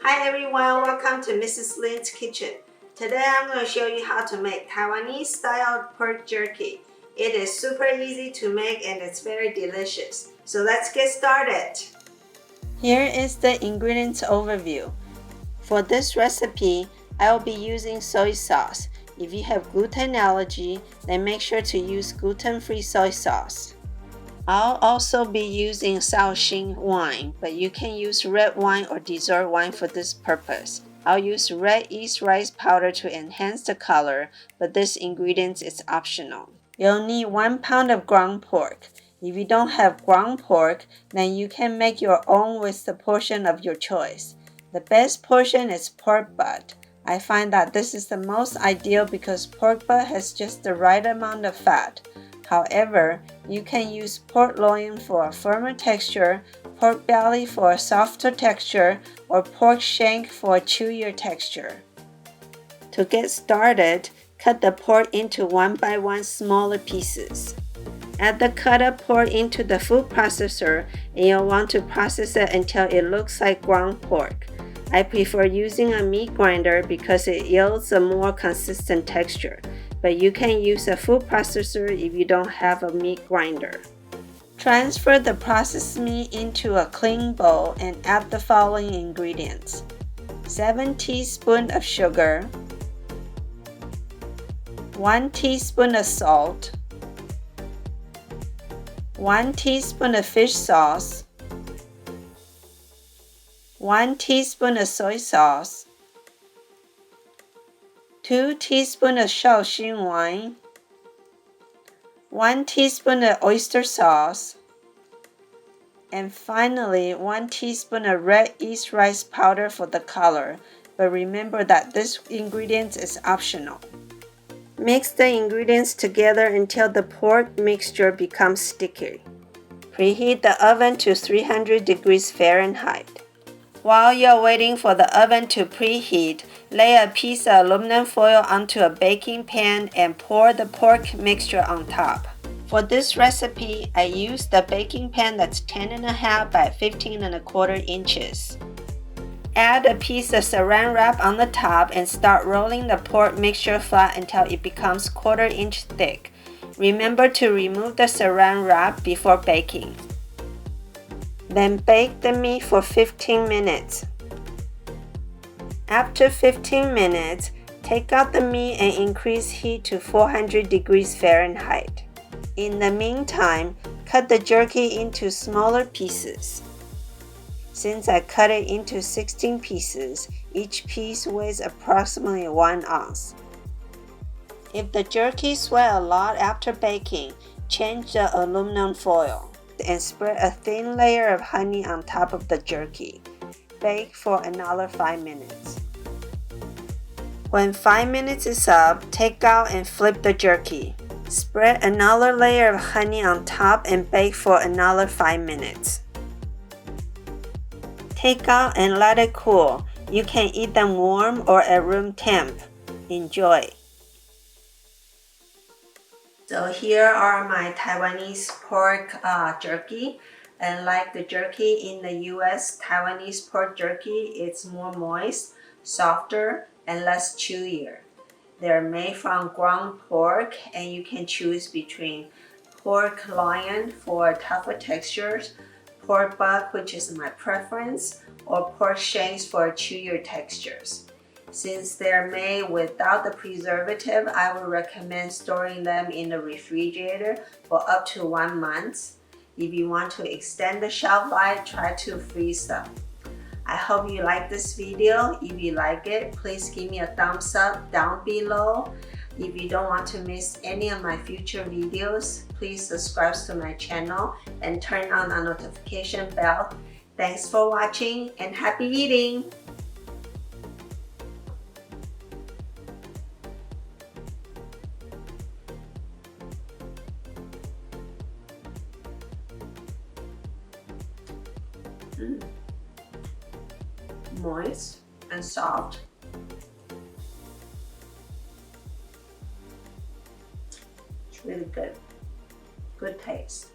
Hi everyone, welcome to Mrs. Lin's Kitchen. Today I'm going to show you how to make Taiwanese style pork jerky. It is super easy to make and it's very delicious. So let's get started. Here is the ingredients overview. For this recipe, I will be using soy sauce. If you have gluten allergy, then make sure to use gluten-free soy sauce. I'll also be using shaohsing wine, but you can use red wine or dessert wine for this purpose. I'll use red yeast rice powder to enhance the color, but this ingredient is optional. You'll need 1 pound of ground pork. If you don't have ground pork, then you can make your own with the portion of your choice. The best portion is pork butt. I find that this is the most ideal because pork butt has just the right amount of fat. However, you can use pork loin for a firmer texture, pork belly for a softer texture, or pork shank for a chewier texture. To get started, cut the pork into 1 by 1 smaller pieces. Add the cut up pork into the food processor and you'll want to process it until it looks like ground pork. I prefer using a meat grinder because it yields a more consistent texture, but you can use a food processor if you don't have a meat grinder. Transfer the processed meat into a clean bowl and add the following ingredients: 7 teaspoons of sugar, 1 teaspoon of salt, 1 teaspoon of fish sauce, 1 teaspoon of soy sauce, 2 teaspoons of shaohsing wine, 1 teaspoon of oyster sauce, and finally 1 teaspoon of red yeast rice powder for the color, but remember that this ingredient is optional. Mix the ingredients together until the pork mixture becomes sticky. Preheat the oven to 300 degrees Fahrenheit. While you're waiting for the oven to preheat, lay a piece of aluminum foil onto a baking pan and pour the pork mixture on top. For this recipe, I used a baking pan that's 10.5 by 15.25 inches. Add a piece of saran wrap on the top and start rolling the pork mixture flat until it becomes 1/4 inch thick. Remember to remove the saran wrap before baking. Then bake the meat for 15 minutes. After 15 minutes, take out the meat and increase heat to 400 degrees Fahrenheit. In the meantime, cut the jerky into smaller pieces. Since I cut it into 16 pieces, each piece weighs approximately 1 ounce. If the jerky sweats a lot after baking, change the aluminum foil and spread a thin layer of honey on top of the jerky. Bake for another 5 minutes. When 5 minutes is up, take out and flip the jerky. Spread another layer of honey on top and bake for another 5 minutes. Take out and let it cool. You can eat them warm or at room temp. Enjoy! So here are my Taiwanese pork jerky. And like the jerky in the US, Taiwanese pork jerky, it's more moist, softer, and less chewier. They're made from ground pork and you can choose between pork loin for tougher textures, pork butt, which is my preference, or pork shanks for chewier textures. Since they're made without the preservative, I would recommend storing them in the refrigerator for up to 1 month. If you want to extend the shelf life, try to freeze them. I hope you like this video. If you like it, please give me a thumbs up down below. If you don't want to miss any of my future videos, please subscribe to my channel and turn on the notification bell. Thanks for watching and happy eating! Moist and soft. It's really good. Good taste.